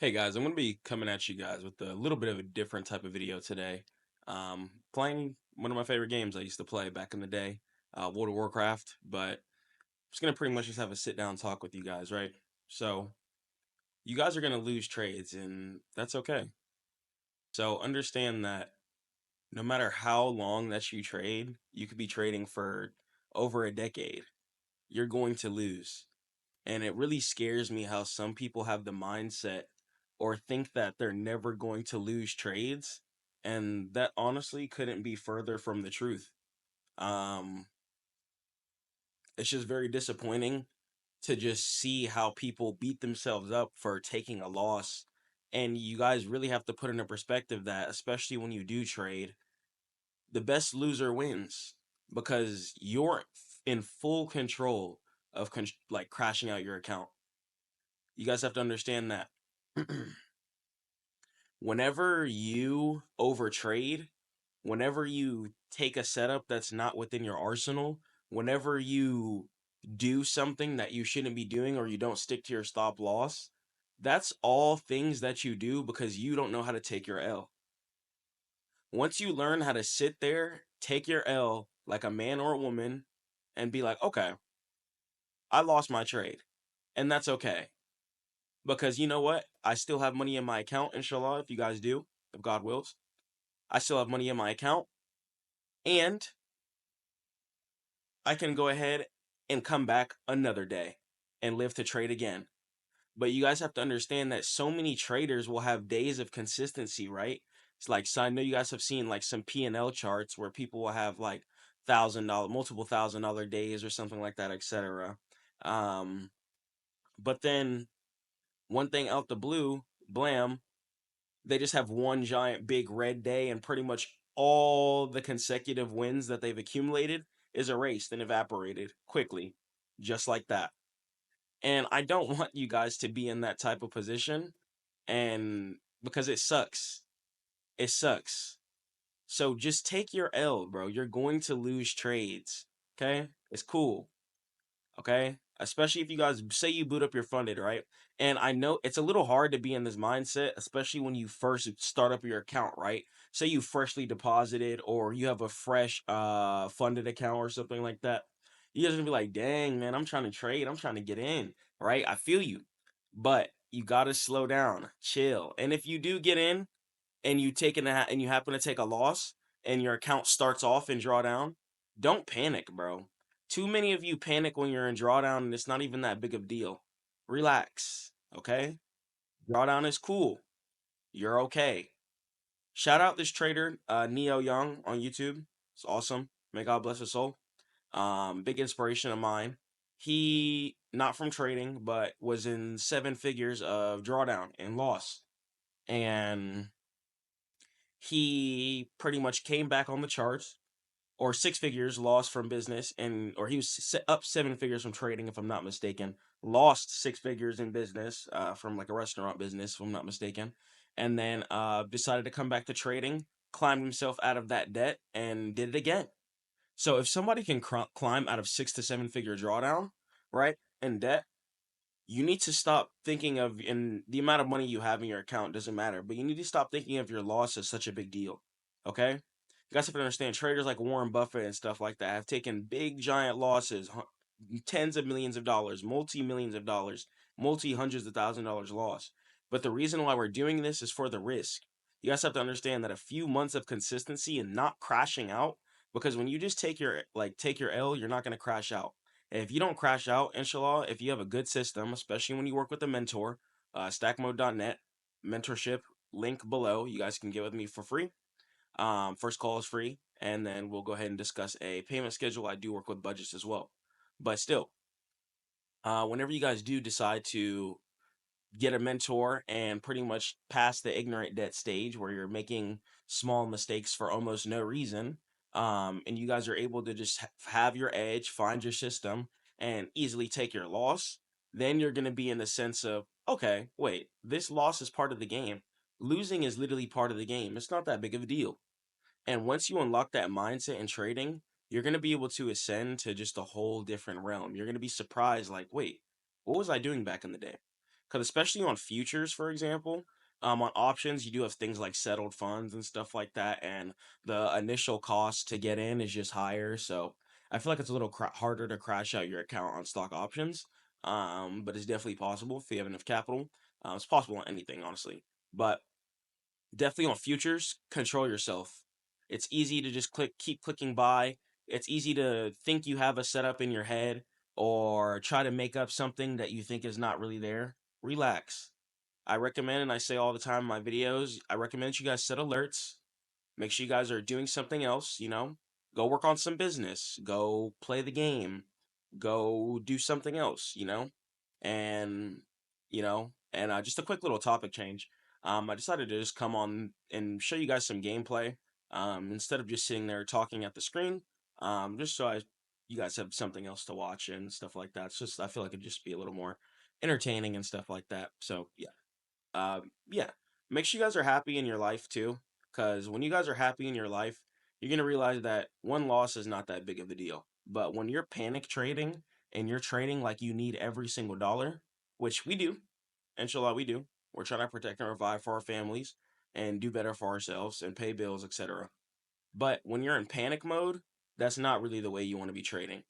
Hey guys, I'm going to be coming at you guys with a little bit of a different type of video today. Playing one of my favorite games I used to play back in the day, World of Warcraft, but I'm just going to pretty much just have a sit down talk with you guys, right? So, you guys are going to lose trades, and that's okay. So, understand that no matter how long that you trade, you could be trading for over a decade, you're going to lose. And it really scares me how some people have the mindset or think that they're never going to lose trades. And that honestly couldn't be further from the truth. Um, it's just very disappointing to just see how people beat themselves up for taking a loss. And you guys really have to put into perspective that, especially when you do trade, the best loser wins because you're in full control of like crashing out your account. You guys have to understand that whenever you overtrade, whenever you take a setup that's not within your arsenal, whenever you do something that you shouldn't be doing or you don't stick to your stop loss, that's all things that you do because you don't know how to take your L. Once you learn how to sit there, take your L like a man or a woman, and be like, okay, I lost my trade. And that's okay. Because you know what? I still have money in my account, inshallah, if you guys do, if God wills. I still have money in my account, and I can go ahead and come back another day and live to trade again. But you guys have to understand that so many traders will have days of consistency, right? It's like, so I know you guys have seen like some P&L charts where people will have like $1,000, multiple $1,000 days or something like that, etc. Um, but then one thing out the blue, blam, they just have one giant big red day, and pretty much all the consecutive wins that they've accumulated is erased and evaporated quickly, just like that. And I don't want you guys to be in that type of position, and because it sucks. It sucks. So just take your L, bro. You're going to lose trades. Okay? It's cool. Okay? Especially if you guys say you boot up your funded, right? And I know it's a little hard to be in this mindset, especially when you first start up your account, right? Say you freshly deposited or you have a fresh funded account or something like that. You guys gonna be like, dang, man, I'm trying to trade, I'm trying to get in, right? I feel you. But you gotta slow down, chill. And if you do get in and you take and you happen to take a loss and your account starts off in drawdown, don't panic, bro. Too many of you panic when you're in drawdown and it's not even that big of a deal. Relax, okay? Drawdown is cool. You're okay. Shout out this trader, Neo Young on YouTube. It's awesome. May God bless his soul. Big inspiration of mine. He not from trading, but was in 7 figures of drawdown and loss. And he pretty much came back on the charts, or 6 figures lost from business, and or he was up 7 figures from trading, if I'm not mistaken. Lost 6 figures in business from like a restaurant business, if I'm not mistaken, and then decided to come back to trading, climbed himself out of that debt, and did it again. So if somebody can climb out of 6 to 7 figure drawdown, right, in debt, you need to stop thinking of, in the amount of money you have in your account doesn't matter, but you need to stop thinking of your loss as such a big deal. Okay? You guys have to understand traders like Warren Buffett and stuff like that have taken big giant losses, tens of millions of dollars, multi millions of dollars, multi hundreds of $1,000 loss. But the reason why we're doing this is for the risk. You guys have to understand that a few months of consistency and not crashing out, because when you just take your L, you're not going to crash out. If you don't crash out, inshallah, if you have a good system, especially when you work with a mentor, stackmode.net, mentorship, link below. You guys can get with me for free. First call is free, and then we'll go ahead and discuss a payment schedule. I do work with budgets as well. But still, whenever you guys do decide to get a mentor and pretty much pass the ignorant debt stage where you're making small mistakes for almost no reason, and you guys are able to just have your edge, find your system, and easily take your loss, then you're going to be in the sense of, okay, wait, this loss is part of the game. Losing is literally part of the game. It's not that big of a deal. And once you unlock that mindset in trading, you're going to be able to ascend to just a whole different realm. You're going to be surprised, like, wait, what was I doing back in the day? because especially on futures, for example, on options, you do have things like settled funds and stuff like that, and the initial cost to get in is just higher. So I feel like it's a little harder to crash out your account on stock options. But it's definitely possible if you have enough capital. It's possible on anything, honestly. But definitely on futures, control yourself. It's easy to just keep clicking buy. It's easy to think you have a setup in your head or try to make up something that you think is not really there. Relax. I recommend, and I say all the time in my videos, I recommend you guys set alerts. Make sure you guys are doing something else, Go work on some business. Go play the game. Go do something else, And, just a quick little topic change. I decided to just come on and show you guys some gameplay. Instead of just sitting there talking at the screen. Just so you guys have something else to watch and stuff like that. It's just, I feel like it'd just be a little more entertaining and stuff like that. So, yeah. Yeah, make sure you guys are happy in your life too, because when you guys are happy in your life, you're gonna realize that one loss is not that big of a deal. But when you're panic trading and you're trading like you need every single dollar, which we do, inshallah we do, we're trying to protect and provide for our families and do better for ourselves and pay bills, etc. But when you're in panic mode, that's not really the way you want to be trading.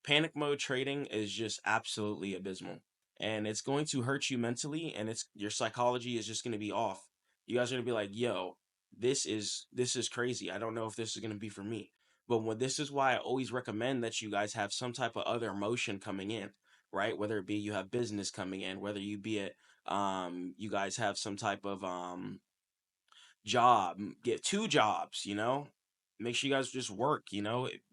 Panic mode trading is just absolutely abysmal. And it's going to hurt you mentally, and it's your psychology is just going to be off. You guys are going to be like, "Yo, this is crazy. I don't know if this is going to be for me." But this is why I always recommend that you guys have some type of other emotion coming in, right? Whether it be you have business coming in, whether you be it you guys have some type of job, get two jobs, Make sure you guys just work,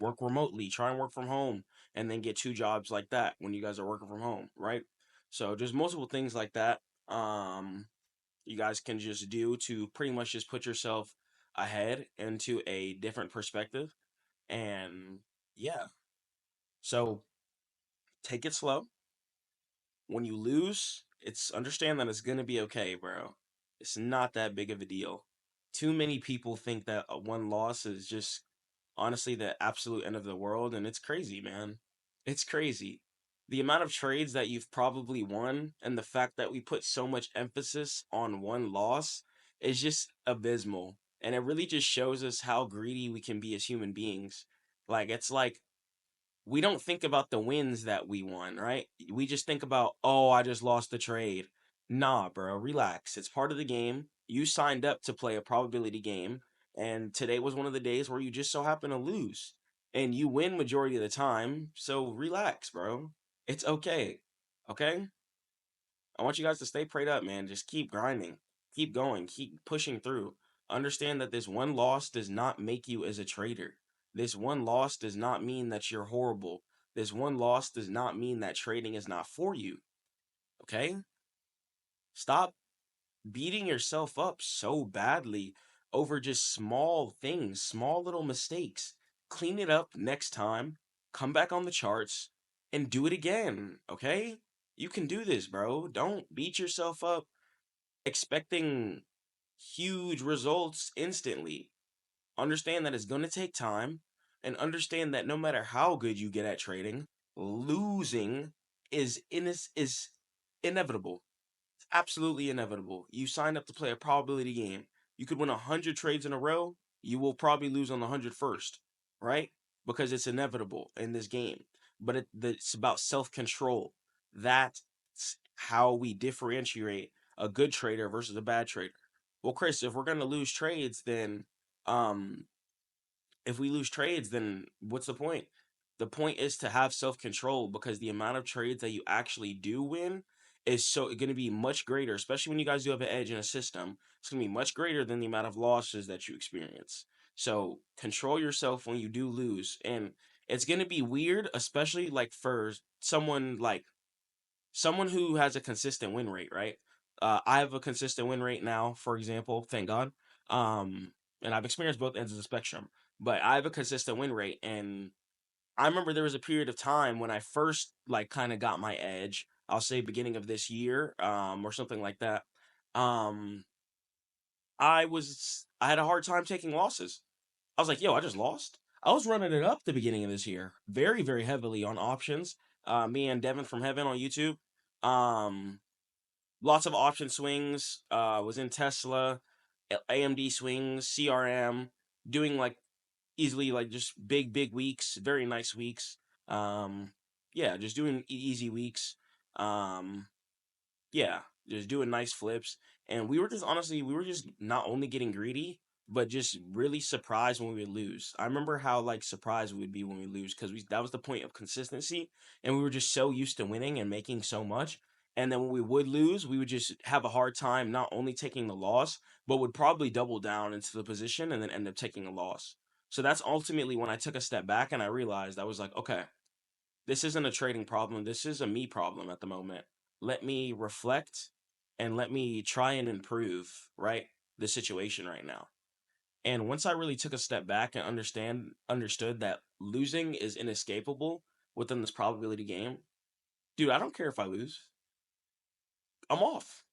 work remotely, try and work from home, and then get two jobs like that when you guys are working from home, right? So just multiple things like that. You guys can just do to pretty much just put yourself ahead into a different perspective. And yeah, so take it slow. When you lose, it's understand that it's gonna be okay, bro. It's not that big of a deal. Too many people think that one loss is just honestly the absolute end of the world, and it's crazy, man. It's crazy. The amount of trades that you've probably won and the fact that we put so much emphasis on one loss is just abysmal. And it really just shows us how greedy we can be as human beings. It's like we don't think about the wins that we won, right? We just think about, oh, I just lost the trade. Nah, bro, relax. It's part of the game. You signed up to play a probability game, and today was one of the days where you just so happen to lose. And you win majority of the time, so relax, bro. It's okay. Okay? I want you guys to stay prayed up, man. Just keep grinding, keep going, keep pushing through. Understand that this one loss does not make you as a trader. This one loss does not mean that you're horrible. This one loss does not mean that trading is not for you. Okay? Stop beating yourself up so badly over just small things, small little mistakes. Clean it up next time. Come back on the charts and do it again. Okay? You can do this, bro. Don't beat yourself up expecting huge results instantly. Understand that it's going to take time, and understand that no matter how good you get at trading, losing is inevitable. It's absolutely inevitable. You signed up to play a probability game. You could win 100 trades in a row. You will probably lose on the 101st, right? Because it's inevitable in this game. But it's about self-control. That's how we differentiate a good trader versus a bad trader. Well, Chris, if we're going to lose trades, then um if we lose trades, then what's the point? The point is to have self control, because the amount of trades that you actually do win is so going to be much greater, especially when you guys do have an edge in a system. It's going to be much greater than the amount of losses that you experience. So control yourself when you do lose. And it's going to be weird, especially like for someone who has a consistent win rate, right? I have a consistent win rate now, for example, thank God. And I've experienced both ends of the spectrum, but I have a consistent win rate. And I remember there was a period of time when I first like kind of got my edge. I'll say beginning of this year, or something like that. Um, I had a hard time taking losses. I was like, yo, I just lost. I was running it up the beginning of this year, very, very heavily on options. Me and Devin from Heaven on YouTube. Um, Lots of option swings. Was in Tesla, AMD swings, CRM, doing like easily like just big weeks, very nice weeks. Yeah, just doing easy weeks. Um, yeah, just doing nice flips. And we were just honestly, we were just not only getting greedy, but just really surprised when we would lose. I remember how like surprised we would be when we lose because we that was the point of consistency, and we were just so used to winning and making so much. And then when we would lose, we would just have a hard time not only taking the loss, but would probably double down into the position and then end up taking a loss. So that's ultimately when I took a step back and I realized I was like, okay, this isn't a trading problem. This is a me problem at the moment. Let me reflect and let me try and improve, right? The situation right now. And once I really took a step back and understood that losing is inescapable within this probability game, dude, I don't care if I lose. I'm off.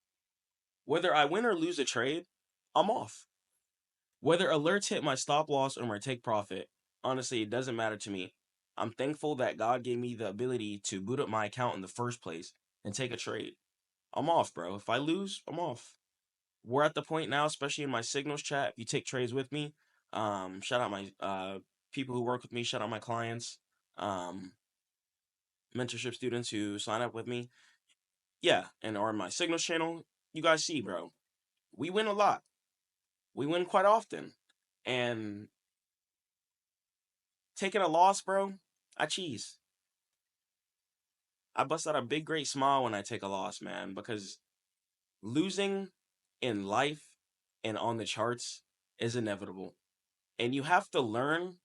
Whether I win or lose a trade, I'm off. Whether alerts hit my stop loss or my take profit, honestly, it doesn't matter to me. I'm thankful that God gave me the ability to boot up my account in the first place and take a trade. I'm off, bro. If I lose, I'm off. We're at the point now, especially in my signals chat. If you take trades with me, shout out my people who work with me, shout out my clients, um, mentorship students who sign up with me. Yeah, and or my signals channel, you guys see, bro. We win a lot. We win quite often. And taking a loss, bro, I cheese. I bust out a big great smile when I take a loss, man, because losing in life and on the charts is inevitable. And you have to learn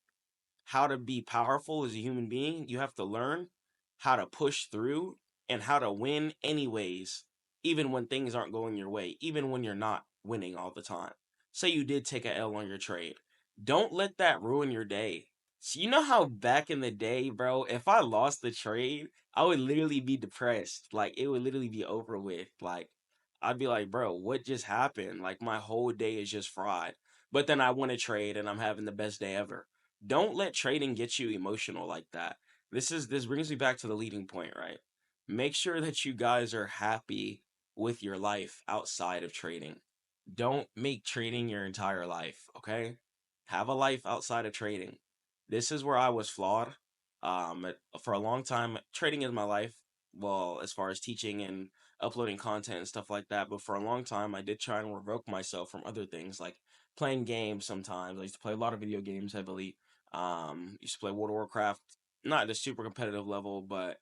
how to be powerful as a human being. You have to learn how to push through and how to win anyways, even when things aren't going your way, even when you're not winning all the time. Say you did take a L on your trade. Don't let that ruin your day. So you know how back in the day, bro, if I lost the trade, I would literally be depressed. Like it would literally be over with. Like I'd be like, bro, what just happened? Like my whole day is just fried. But then I win a trade and I'm having the best day ever. Don't let trading get you emotional like that. This brings me back to the leading point, right? Make sure that you guys are happy with your life outside of trading. Don't make trading your entire life, okay? Have a life outside of trading. This is where I was flawed. For a long time, trading is my life. Well, as far as teaching and uploading content and stuff like that, but for a long time, I did try and revoke myself from other things like playing games sometimes. I used to play a lot of video games heavily. Used to play World of Warcraft, not at a super competitive level, but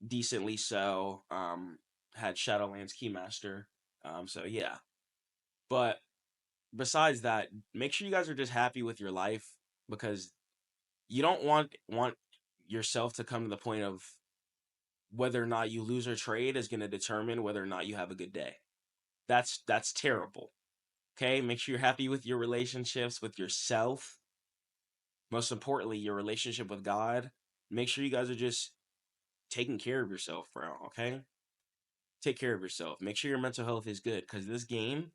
decently so. Had Shadowlands Keymaster. So yeah. But besides that, make sure you guys are just happy with your life because you don't want yourself to come to the point of whether or not you lose or trade is going to determine whether or not you have a good day. That's terrible. Okay? Make sure you're happy with your relationships with yourself. Most importantly, your relationship with God. Make sure you guys are just taking care of yourself, bro, okay? Take care of yourself. Make sure your mental health is good because this game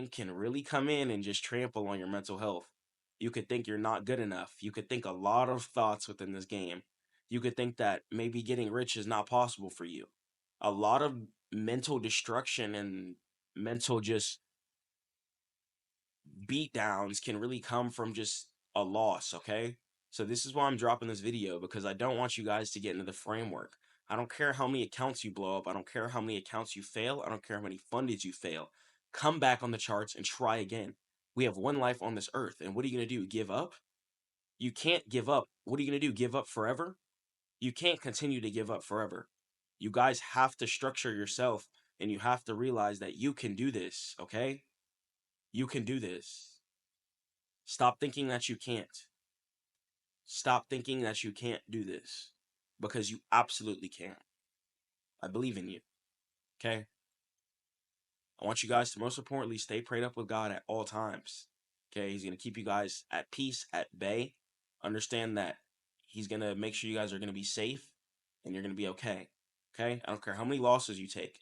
can really come in and just trample on your mental health. You could think you're not good enough. You could think a lot of thoughts within this game. You could think that maybe getting rich is not possible for you. A lot of mental destruction and mental just beat downs can really come from just a loss, okay? So this is why I'm dropping this video because I don't want you guys to get into the framework. I don't care how many accounts you blow up. I don't care how many accounts you fail. I don't care how many fundeds you fail. Come back on the charts and try again. We have one life on this earth. And what are you going to do? Give up? You can't give up. What are you going to do? Give up forever? You can't continue to give up forever. You guys have to structure yourself and you have to realize that you can do this, okay? You can do this. Stop thinking that you can't. Stop thinking that you can't do this because you absolutely can. I believe in you. Okay. I want you guys to most importantly stay prayed up with God at all times. Okay. He's going to keep you guys at peace, at bay. Understand that He's going to make sure you guys are going to be safe and you're going to be okay. Okay. I don't care how many losses you take.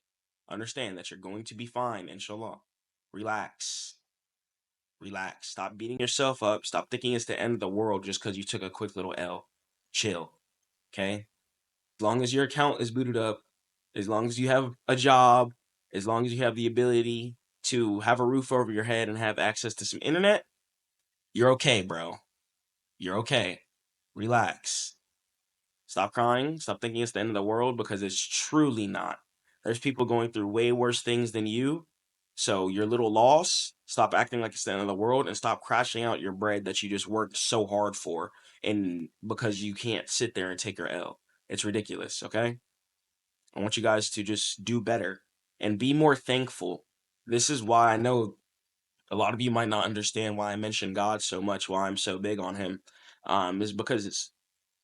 Understand that you're going to be fine, inshallah. Relax. Relax. Stop beating yourself up. Stop thinking it's the end of the world just because you took a quick little L. Chill. Okay. As long as your account is booted up, as long as you have a job, As long as you have the ability to have a roof over your head and have access to some internet, you're okay, bro. You're okay. Relax. Stop crying. Stop thinking it's the end of the world, because it's truly not. There's people going through way worse things than you. So your little loss, stop acting like it's the end of the world, and stop crashing out your bread that you just worked so hard for, and because you can't sit there and take your L. It's ridiculous, okay? I want you guys to just do better and be more thankful. This is why I know a lot of you might not understand why I mention God so much, why I'm so big on him. Is because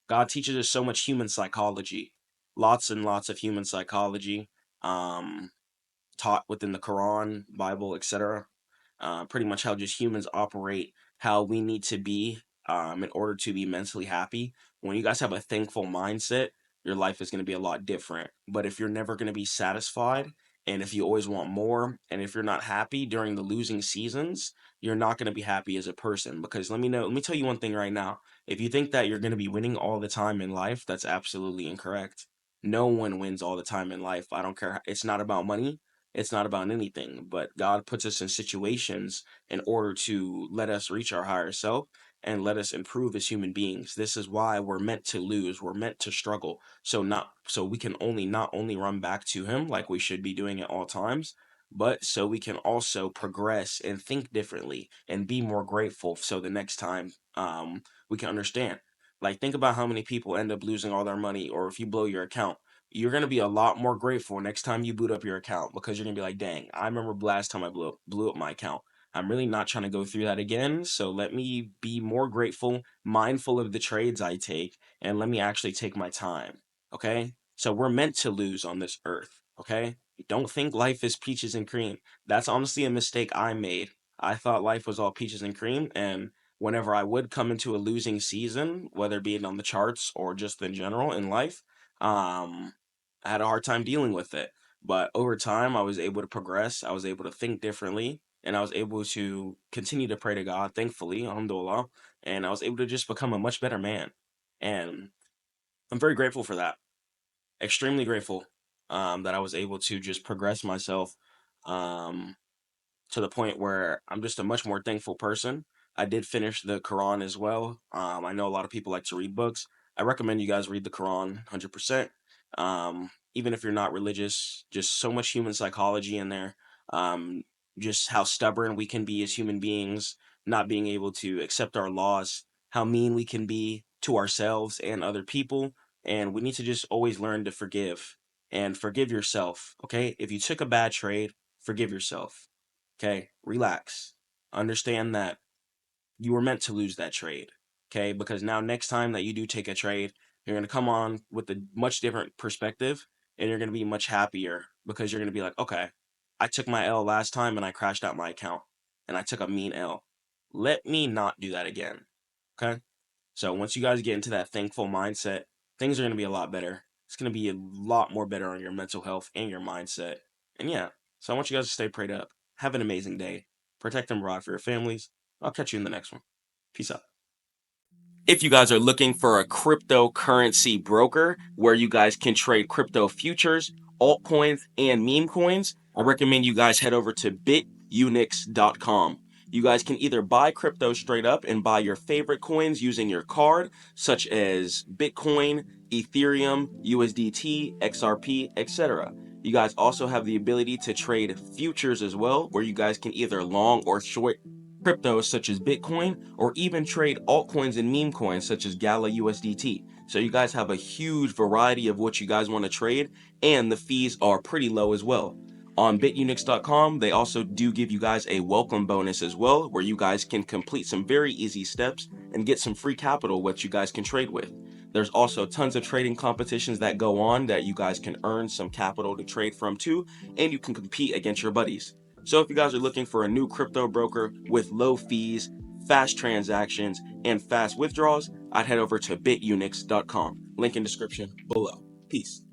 God teaches us so much human psychology, lots and lots of human psychology, um, taught within the Quran, Bible, etc. Pretty much how just humans operate, how we need to be in order to be mentally happy. When you guys have a thankful mindset, your life is going to be a lot different. But if you're never going to be satisfied, and if you always want more, and if you're not happy during the losing seasons, you're not going to be happy as a person. Because let me tell you one thing right now. If you think that you're going to be winning all the time in life, that's absolutely incorrect. No one wins all the time in life. I don't care. It's not about money. It's not about anything, but God puts us in situations in order to let us reach our higher self and let us improve as human beings. This is why we're meant to lose. We're meant to struggle. So we can only not only run back to him like we should be doing at all times, but so we can also progress and think differently and be more grateful. So the next time we can understand. Like, think about how many people end up losing all their money, or if you blow your account, you're going to be a lot more grateful next time you boot up your account, because you're going to be like, dang, I remember last time I blew up my account. I'm really not trying to go through that again. So let me be more grateful, mindful of the trades I take, and let me actually take my time. Okay? So we're meant to lose on this earth. Okay? Don't think life is peaches and cream. That's honestly a mistake I made. I thought life was all peaches and cream. And whenever I would come into a losing season, whether it be on the charts or just in general in life, um, I had a hard time dealing with it. But over time, I was able to progress. I was able to think differently, and I was able to continue to pray to God, thankfully, alhamdulillah. And I was able to just become a much better man. And I'm very grateful for that. Extremely grateful that I was able to just progress myself. Um, to the point where I'm just a much more thankful person. I did finish the Quran as well. I know a lot of people like to read books. I recommend you guys read the Quran 100%. Even if you're not religious, just so much human psychology in there. Um, just how stubborn we can be as human beings, not being able to accept our laws, how mean we can be to ourselves and other people. And we need to just always learn to forgive and forgive yourself. Okay. If you took a bad trade, forgive yourself. Okay, relax. Understand that you were meant to lose that trade. Okay, because now next time that you do take a trade, you're going to come on with a much different perspective, and you're going to be much happier, because you're going to be like, okay, I took my L last time and I crashed out my account and I took a mean L. Let me not do that again. Okay? So once you guys get into that thankful mindset, things are going to be a lot better. It's going to be a lot more better on your mental health and your mindset. And yeah, so I want you guys to stay prayed up. Have an amazing day. Protect and provide for your families. I'll catch you in the next one. Peace out. If you guys are looking for a cryptocurrency broker where you guys can trade crypto futures, altcoins, and meme coins, I recommend you guys head over to bitunix.com. You guys can either buy crypto straight up and buy your favorite coins using your card, such as Bitcoin, Ethereum, USDT, XRP, etc. You guys also have the ability to trade futures as well, where you guys can either long or short cryptos such as Bitcoin, or even trade altcoins and meme coins such as Gala USDT. So you guys have a huge variety of what you guys want to trade, and the fees are pretty low as well. On bitunix.com, they also do give you guys a welcome bonus as well, where you guys can complete some very easy steps and get some free capital which you guys can trade with. There's also tons of trading competitions that go on that you guys can earn some capital to trade from too, and you can compete against your buddies. So if you guys are looking for a new crypto broker with low fees, fast transactions, and fast withdrawals, I'd head over to bitunix.com. Link in description below. Peace.